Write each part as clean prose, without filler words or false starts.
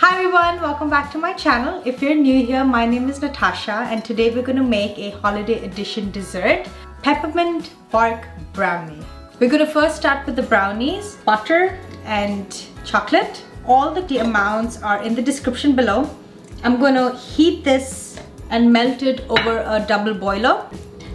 Hi everyone, welcome back to my channel. If you're new here, my name is Natasha and today we're going to make a holiday edition dessert, peppermint bark brownie. We're going to first start with the brownies, butter and chocolate. All the amounts are in the description below. I'm going to heat this and melt it over a double boiler.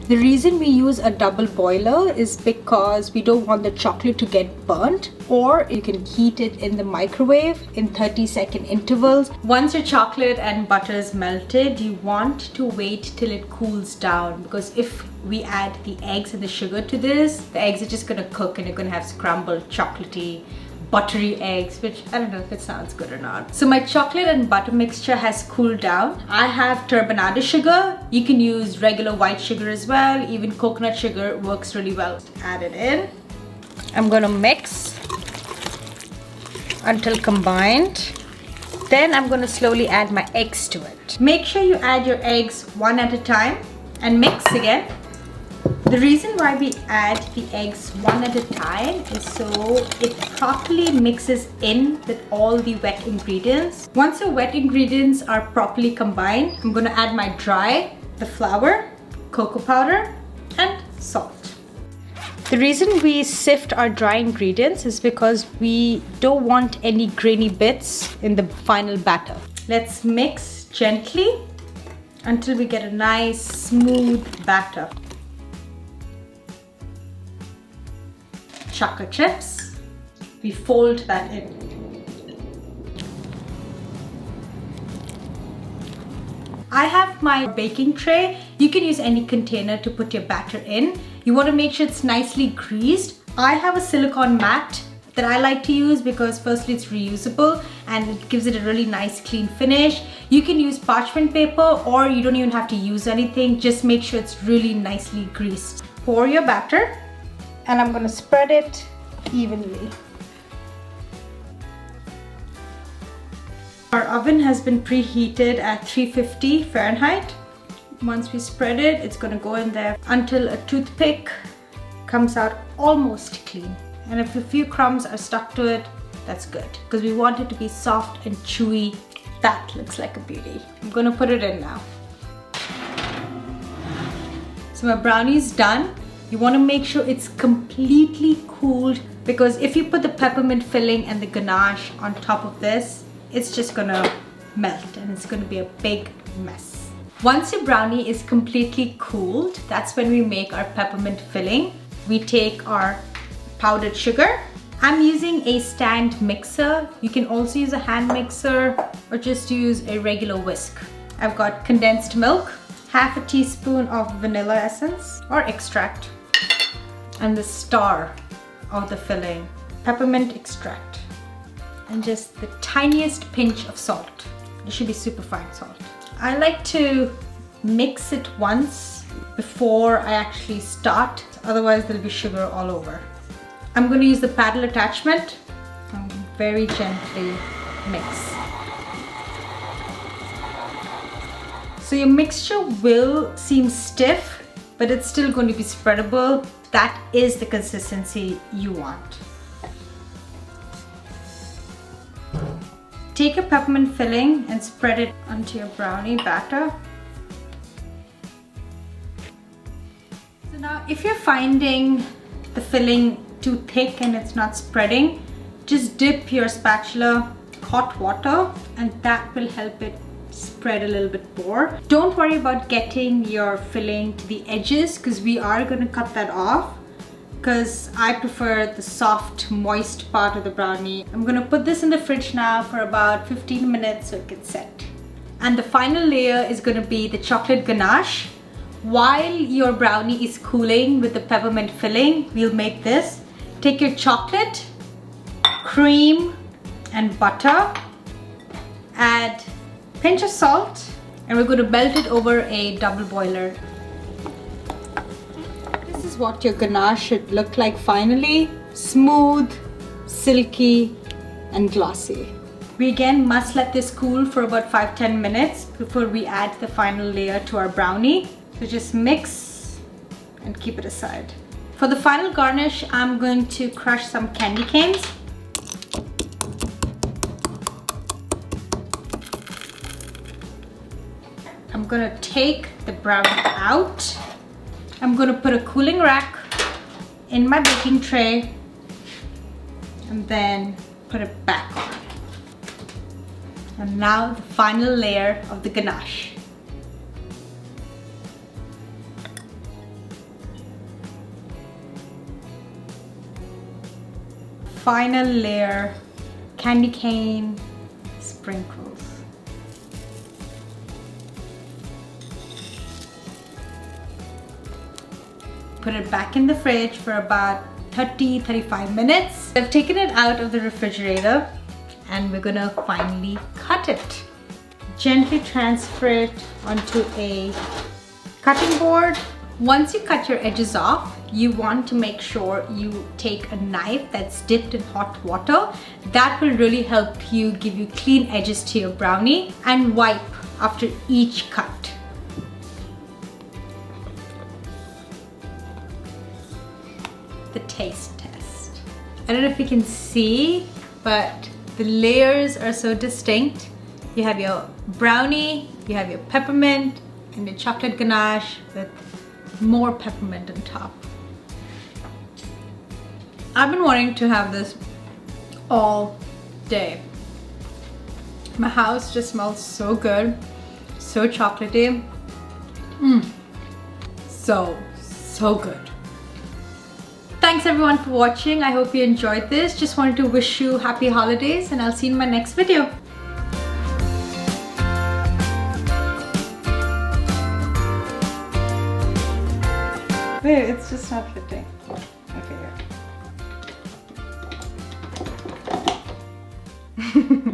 The reason we use a double boiler is because we don't want the chocolate to get burnt, or you can heat it in the microwave in 30-second intervals. Once your chocolate and butter is melted, you want to wait till it cools down, because if we add the eggs and the sugar to this, the eggs are just gonna cook and you're gonna have scrambled chocolatey buttery eggs, which I don't know if it sounds good or not. So my chocolate and butter mixture has cooled down. I have turbinado sugar. You can use regular white sugar as well. Even coconut sugar works really well. Add it in. I'm gonna mix until combined. Then I'm gonna slowly add my eggs to it. Make sure you add your eggs one at a time and mix again. The reason why we add the eggs one at a time is so it properly mixes in with all the wet ingredients. Once the wet ingredients are properly combined, I'm going to add my the flour, cocoa powder and salt. The reason we sift our dry ingredients is because we don't want any grainy bits in the final batter. Let's mix gently until we get a nice smooth batter. Chocolate chips, we fold that in. I have my baking tray. You can use any container to put your batter in. You want to make sure it's nicely greased. I have a silicone mat that I like to use because firstly it's reusable and it gives it a really nice clean finish. You can use parchment paper or you don't even have to use anything. Just make sure it's really nicely greased. Pour your batter. And I'm going to spread it evenly. Our oven has been preheated at 350 Fahrenheit. Once we spread it, it's going to go in there until a toothpick comes out almost clean. And if a few crumbs are stuck to it, that's good, because we want it to be soft and chewy. That looks like a beauty. I'm going to put it in now. So my brownie's done. You want to make sure it's completely cooled, because if you put the peppermint filling and the ganache on top of this, it's just gonna melt and it's gonna be a big mess. Once your brownie is completely cooled, that's when we make our peppermint filling. We take our powdered sugar. I'm using a stand mixer. You can also use a hand mixer or just use a regular whisk. I've got condensed milk, half a teaspoon of vanilla essence or extract, and the star of the filling, peppermint extract, and just the tiniest pinch of salt. It should be super fine salt. I like to mix it once before I actually start, otherwise there'll be sugar all over. I'm going to use the paddle attachment and very gently mix. So your mixture will seem stiff, but it's still going to be spreadable. That is the consistency you want. Take your peppermint filling and spread it onto your brownie batter. So now if you're finding the filling too thick and it's not spreading, just dip your spatula in hot water and that will help it spread a little bit more. Don't worry about getting your filling to the edges, because we are going to cut that off, because I prefer the soft moist part of the brownie. I'm going to put this in the fridge now for about 15 minutes so it can set. And the final layer is going to be the chocolate ganache. While your brownie is cooling with the peppermint filling, we'll make this. Take your chocolate, cream and butter, add pinch of salt, and we're going to melt it over a double boiler. This is what your ganache should look like finally. Smooth, silky and glossy. We again must let this cool for about 5-10 minutes before we add the final layer to our brownie. So just mix and keep it aside. For the final garnish, I'm going to crush some candy canes. I'm gonna take the brownie out. I'm gonna put a cooling rack in my baking tray and then put it back on. And now the final layer of the ganache. Final layer, candy cane sprinkles. Put it back in the fridge for about 30-35 minutes. I've taken it out of the refrigerator and we're gonna finally cut it. Gently transfer it onto a cutting board. Once you cut your edges off, you want to make sure you take a knife that's dipped in hot water. That will really help you give you clean edges to your brownie, and wipe after each cut. The taste test. I don't know if you can see, but the layers are so distinct. You have your brownie, you have your peppermint, and your chocolate ganache with more peppermint on top. I've been wanting to have this all day. My house just smells so good, so chocolatey. So good. Thanks everyone for watching. I hope you enjoyed this. Just wanted to wish you happy holidays, and I'll see you in my next video. Wait, it's just not fitting. Okay, yeah.